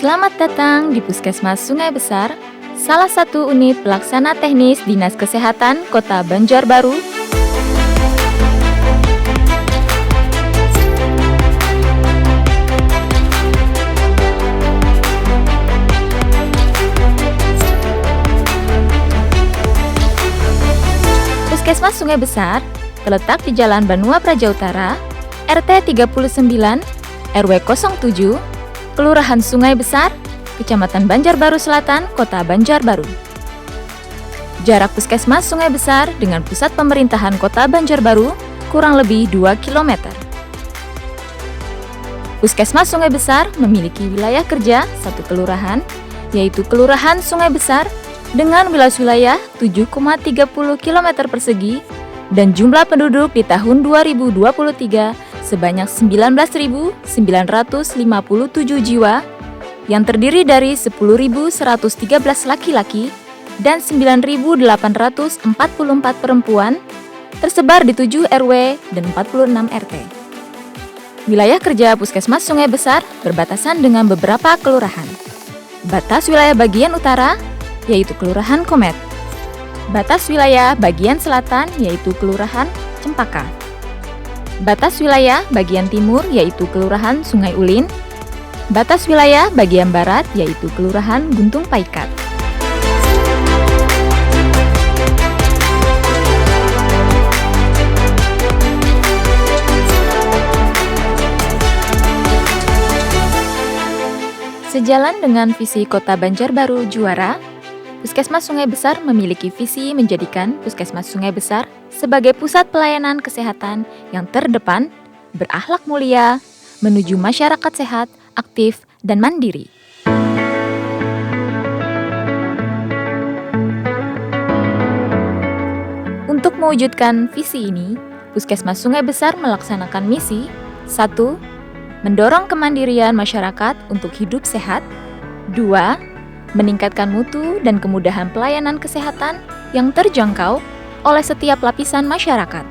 Selamat datang di Puskesmas Sungai Besar, salah satu unit pelaksana teknis Dinas Kesehatan Kota Banjarbaru. Puskesmas Sungai Besar terletak di Jalan Banua Praja Utara, RT 39, RW 07, Kelurahan Sungai Besar, Kecamatan Banjarbaru Selatan, Kota Banjarbaru. Jarak Puskesmas Sungai Besar dengan pusat pemerintahan Kota Banjarbaru kurang lebih 2 km. Puskesmas Sungai Besar memiliki wilayah kerja satu kelurahan, yaitu Kelurahan Sungai Besar dengan luas wilayah 7,30 km persegi dan jumlah penduduk di tahun 2023 sebanyak 19.957 jiwa yang terdiri dari 10.113 laki-laki dan 9.844 perempuan tersebar di 7 RW dan 46 RT. Wilayah kerja Puskesmas Sungai Besar berbatasan dengan beberapa kelurahan. Batas wilayah bagian utara yaitu Kelurahan Komet. Batas wilayah bagian selatan yaitu Kelurahan Cempaka. Batas wilayah bagian timur yaitu Kelurahan Sungai Ulin. Batas wilayah bagian barat yaitu Kelurahan Guntung Paikat. Sejalan dengan visi Kota Banjarbaru Juara, Puskesmas Sungai Besar memiliki visi menjadikan Puskesmas Sungai Besar sebagai pusat pelayanan kesehatan yang terdepan, berakhlak mulia, menuju masyarakat sehat, aktif, dan mandiri. Untuk mewujudkan visi ini, Puskesmas Sungai Besar melaksanakan misi 1. Mendorong kemandirian masyarakat untuk hidup sehat. 2. Meningkatkan mutu dan kemudahan pelayanan kesehatan yang terjangkau oleh setiap lapisan masyarakat.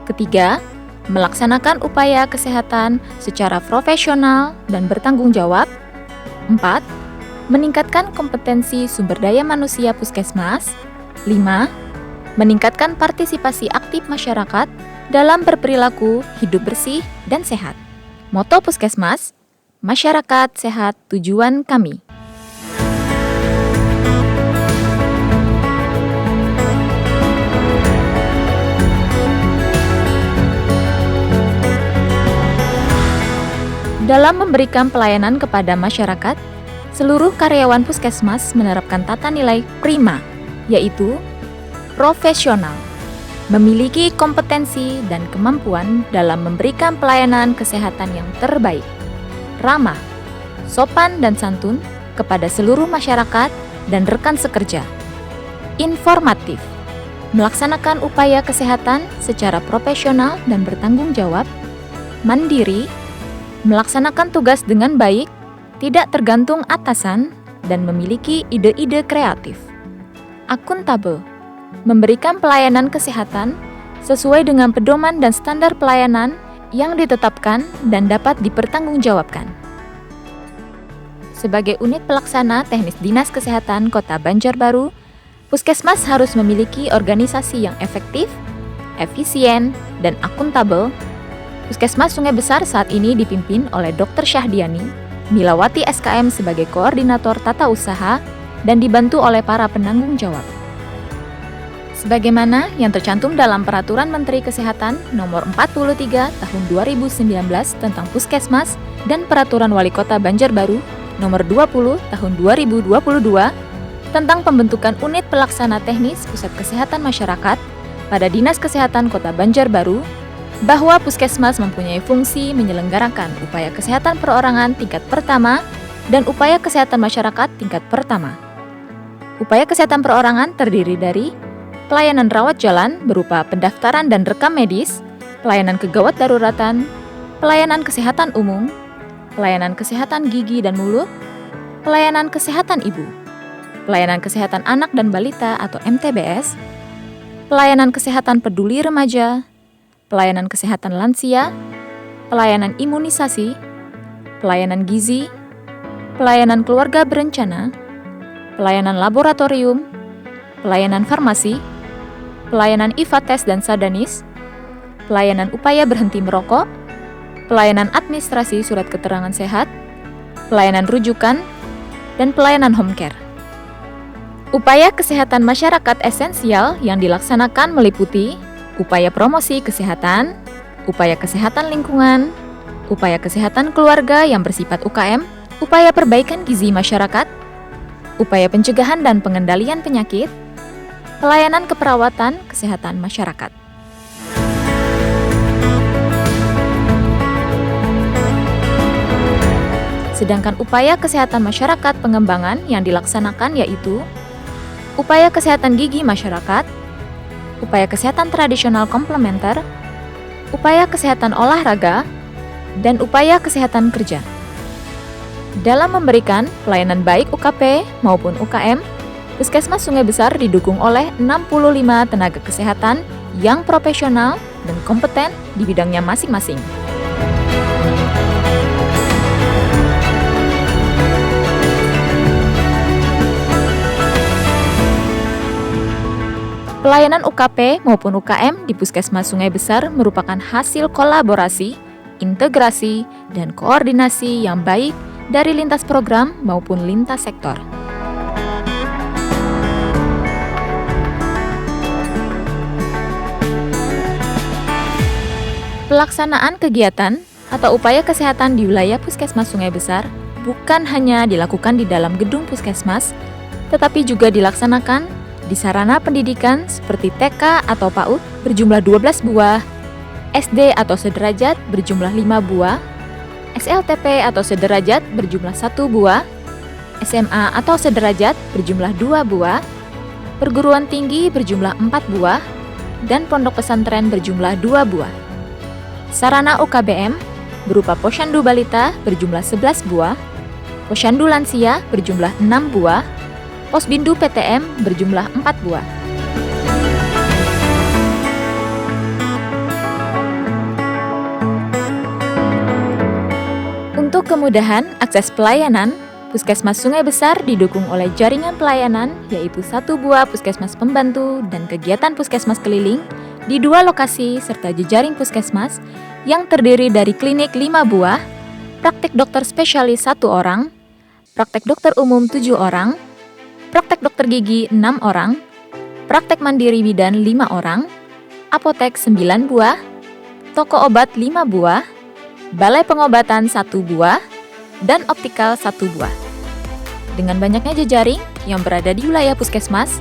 Ketiga, melaksanakan upaya kesehatan secara profesional dan bertanggung jawab. 4. Meningkatkan kompetensi sumber daya manusia Puskesmas. 5. Meningkatkan partisipasi aktif masyarakat dalam berperilaku hidup bersih dan sehat. Moto Puskesmas, masyarakat sehat tujuan kami. Dalam memberikan pelayanan kepada masyarakat, seluruh karyawan Puskesmas menerapkan tata nilai prima, yaitu profesional, memiliki kompetensi dan kemampuan dalam memberikan pelayanan kesehatan yang terbaik, ramah, sopan dan santun kepada seluruh masyarakat dan rekan sekerja, informatif, melaksanakan upaya kesehatan secara profesional dan bertanggung jawab, mandiri, melaksanakan tugas dengan baik, tidak tergantung atasan, dan memiliki ide-ide kreatif. Akuntabel, memberikan pelayanan kesehatan sesuai dengan pedoman dan standar pelayanan yang ditetapkan dan dapat dipertanggungjawabkan. Sebagai unit pelaksana teknis Dinas Kesehatan Kota Banjarbaru, Puskesmas harus memiliki organisasi yang efektif, efisien, dan akuntabel. Puskesmas Sungai Besar saat ini dipimpin oleh Dr. Syahdiani, Milawati SKM sebagai koordinator tata usaha dan dibantu oleh para penanggung jawab. Sebagaimana yang tercantum dalam Peraturan Menteri Kesehatan Nomor 43 Tahun 2019 tentang Puskesmas dan Peraturan Wali Kota Banjarbaru Nomor 20 Tahun 2022 tentang pembentukan unit pelaksana teknis Pusat Kesehatan Masyarakat pada Dinas Kesehatan Kota Banjarbaru, bahwa Puskesmas mempunyai fungsi menyelenggarakan upaya kesehatan perorangan tingkat pertama dan upaya kesehatan masyarakat tingkat pertama. Upaya kesehatan perorangan terdiri dari pelayanan rawat jalan berupa pendaftaran dan rekam medis, pelayanan kegawat daruratan, pelayanan kesehatan umum, pelayanan kesehatan gigi dan mulut, pelayanan kesehatan ibu, pelayanan kesehatan anak dan balita atau MTBS, pelayanan kesehatan peduli remaja, pelayanan kesehatan lansia, pelayanan imunisasi, pelayanan gizi, pelayanan keluarga berencana, pelayanan laboratorium, pelayanan farmasi, pelayanan IVA tes dan sadanis, pelayanan upaya berhenti merokok, pelayanan administrasi surat keterangan sehat, pelayanan rujukan, dan pelayanan home care. Upaya kesehatan masyarakat esensial yang dilaksanakan meliputi upaya promosi kesehatan, upaya kesehatan lingkungan, upaya kesehatan keluarga yang bersifat UKM, upaya perbaikan gizi masyarakat, upaya pencegahan dan pengendalian penyakit, pelayanan keperawatan kesehatan masyarakat. Sedangkan upaya kesehatan masyarakat pengembangan yang dilaksanakan yaitu upaya kesehatan gigi masyarakat, upaya kesehatan tradisional komplementer, upaya kesehatan olahraga, dan upaya kesehatan kerja. Dalam memberikan pelayanan baik UKP maupun UKM, Puskesmas Sungai Besar didukung oleh 65 tenaga kesehatan yang profesional dan kompeten di bidangnya masing-masing. Pelayanan UKP maupun UKM di Puskesmas Sungai Besar merupakan hasil kolaborasi, integrasi, dan koordinasi yang baik dari lintas program maupun lintas sektor. Pelaksanaan kegiatan atau upaya kesehatan di wilayah Puskesmas Sungai Besar bukan hanya dilakukan di dalam gedung Puskesmas, tetapi juga dilaksanakan di sarana pendidikan seperti TK atau PAUD berjumlah 12 buah, SD atau sederajat berjumlah 5 buah, SLTP atau sederajat berjumlah 1 buah, SMA atau sederajat berjumlah 2 buah, perguruan tinggi berjumlah 4 buah, dan pondok pesantren berjumlah 2 buah. Sarana UKBM berupa posyandu balita berjumlah 11 buah, posyandu lansia berjumlah 6 buah, Posbindu PTM berjumlah 4 buah. Untuk kemudahan akses pelayanan, Puskesmas Sungai Besar didukung oleh jaringan pelayanan yaitu 1 buah puskesmas pembantu dan kegiatan puskesmas keliling di 2 lokasi serta jejaring puskesmas yang terdiri dari klinik 5 buah, praktek dokter spesialis 1 orang, praktek dokter umum 7 orang, praktek dokter gigi 6 orang, praktek mandiri bidan 5 orang, apotek 9 buah, toko obat 5 buah, balai pengobatan 1 buah, dan optikal 1 buah. Dengan banyaknya jejaring yang berada di wilayah puskesmas,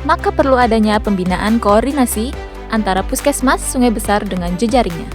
maka perlu adanya pembinaan koordinasi antara Puskesmas Sungai Besar dengan jejaringnya.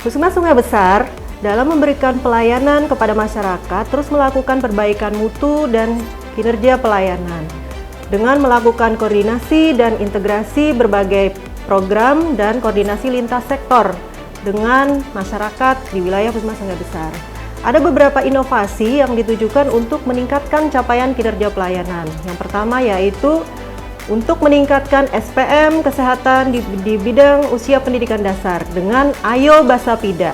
Puskesmas Sungai Besar dalam memberikan pelayanan kepada masyarakat terus melakukan perbaikan mutu dan kinerja pelayanan dengan melakukan koordinasi dan integrasi berbagai program dan koordinasi lintas sektor dengan masyarakat di wilayah Puskesmas Sungai Besar. Ada beberapa inovasi yang ditujukan untuk meningkatkan capaian kinerja pelayanan. Yang pertama yaitu untuk meningkatkan SPM kesehatan di bidang usia pendidikan dasar dengan Ayo Basapida.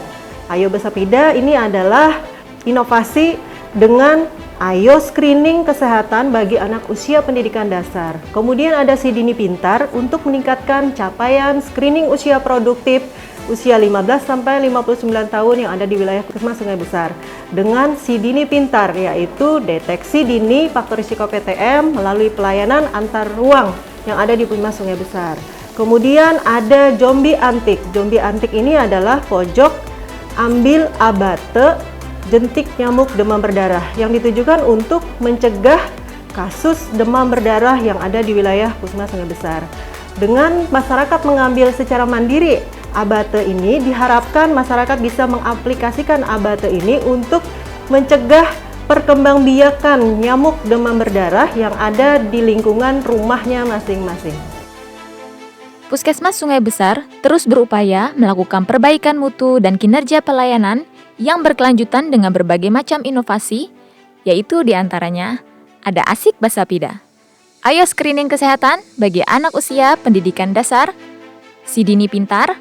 Ayo Basapida ini adalah inovasi dengan Ayo screening kesehatan bagi anak usia pendidikan dasar. Kemudian ada Sidini Pintar untuk meningkatkan capaian screening usia produktif usia 15 sampai 59 tahun yang ada di wilayah Puskesmas Sungai Besar. Dengan Sidini Pintar yaitu deteksi dini faktor risiko PTM melalui pelayanan antar ruang yang ada di Puskesmas Sungai Besar. Kemudian ada Jombi Antik. Jombi Antik ini adalah pojok ambil abate jentik nyamuk demam berdarah yang ditujukan untuk mencegah kasus demam berdarah yang ada di wilayah Puskesmas Sungai Besar. Dengan masyarakat mengambil secara mandiri abate ini, diharapkan masyarakat bisa mengaplikasikan abate ini untuk mencegah perkembangbiakan nyamuk demam berdarah yang ada di lingkungan rumahnya masing-masing. Puskesmas Sungai Besar terus berupaya melakukan perbaikan mutu dan kinerja pelayanan yang berkelanjutan dengan berbagai macam inovasi, yaitu diantaranya ada Asik Basapida, Ayo screening kesehatan bagi anak usia pendidikan dasar, Sidini Pintar,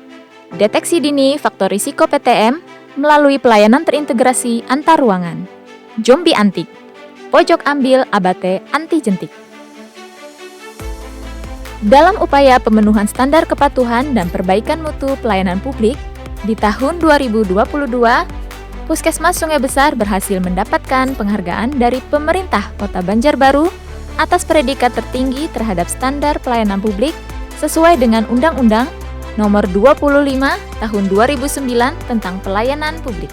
deteksi dini faktor risiko PTM melalui pelayanan terintegrasi antar ruangan, Jombi Antik, Pojok Ambil Abate Anti Jentik. Dalam upaya pemenuhan standar kepatuhan dan perbaikan mutu pelayanan publik, di tahun 2022, Puskesmas Sungai Besar berhasil mendapatkan penghargaan dari pemerintah Kota Banjarbaru atas predikat tertinggi terhadap standar pelayanan publik sesuai dengan Undang-Undang Nomor 25 Tahun 2009 tentang Pelayanan Publik.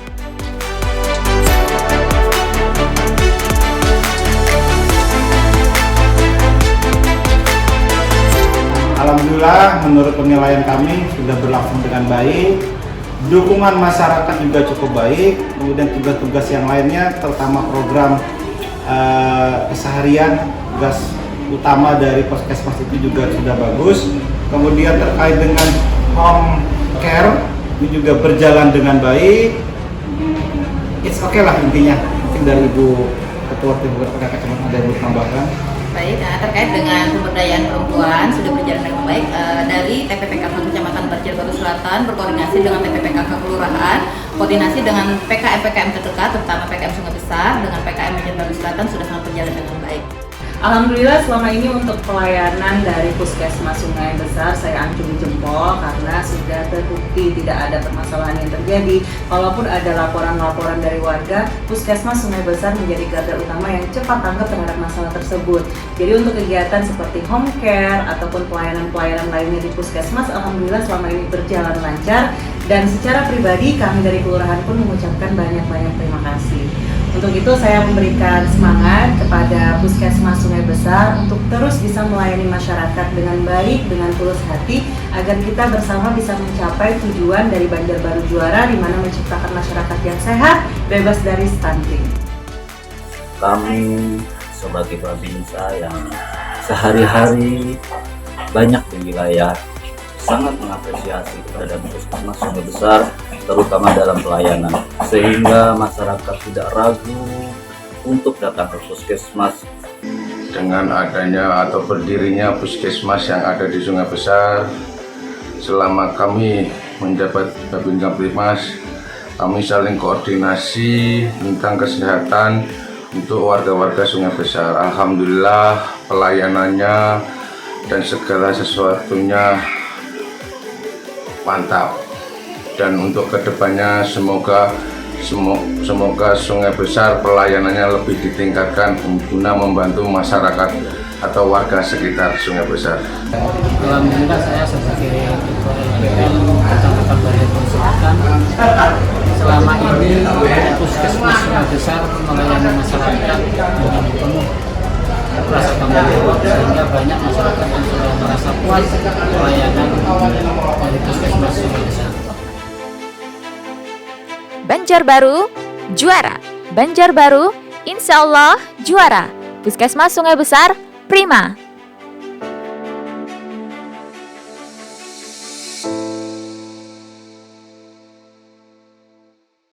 Alhamdulillah, menurut penilaian kami sudah berlangsung dengan baik. Dukungan masyarakat juga cukup baik. Kemudian tugas-tugas yang lainnya, terutama program keseharian, tugas utama dari Puskesmas itu juga sudah bagus. Kemudian terkait dengan home care itu juga berjalan dengan baik. It's okay lah intinya. Mungkin dari Ibu Ketua Tim PKK Kecamatan ada yang tambahkan. Baik, terkait dengan pemberdayaan perempuan sudah berjalan dengan baik dari TPPKK Kecamatan Banjarbaru Selatan berkoordinasi dengan TPPKK Kelurahan, koordinasi dengan PKM-PKM terdekat terutama PKM Sungai Besar dengan PKM Banjarbaru Selatan sudah sangat berjalan dengan baik. Alhamdulillah selama ini untuk pelayanan dari Puskesmas Sungai Besar saya acungi jempol karena sudah terbukti tidak ada permasalahan yang terjadi. Walaupun ada laporan-laporan dari warga, Puskesmas Sungai Besar menjadi garda utama yang cepat tanggap terhadap masalah tersebut. Jadi untuk kegiatan seperti home care ataupun pelayanan-pelayanan lainnya di Puskesmas, alhamdulillah selama ini berjalan lancar. Dan secara pribadi kami dari Kelurahan pun mengucapkan banyak-banyak terima kasih. Untuk itu saya memberikan semangat kepada Puskesmas Sungai Besar untuk terus bisa melayani masyarakat dengan baik, dengan tulus hati, agar kita bersama bisa mencapai tujuan dari Banjarbaru Juara, di mana menciptakan masyarakat yang sehat, bebas dari stunting. Kami sebagai babinsa yang sehari-hari banyak di wilayah sangat mengapresiasi kepada Puskesmas Sungai Besar, terutama dalam pelayanan, sehingga masyarakat tidak ragu untuk datang ke Puskesmas. Dengan adanya atau berdirinya Puskesmas yang ada di Sungai Besar, selama kami menjabat Babinsa Kaptipmas, kami saling koordinasi tentang kesehatan untuk warga-warga Sungai Besar. Alhamdulillah pelayanannya dan segala sesuatunya mantap, dan untuk kedepannya semoga Sungai Besar pelayanannya lebih ditingkatkan guna membantu masyarakat atau warga sekitar Sungai Besar. Alhamdulillah saya sebagai Ketua LPM Kecamatan Banjarbaru Selatan selama ini Puskesmas Sungai Besar melayani masyarakat dengan penuh rasa tanggung jawab, sehingga banyak masyarakat yang sudah merasa puas pelayanan dari Puskesmas Sungai Besar. Banjarbaru juara. Banjarbaru insya Allah juara. Puskesmas Sungai Besar prima.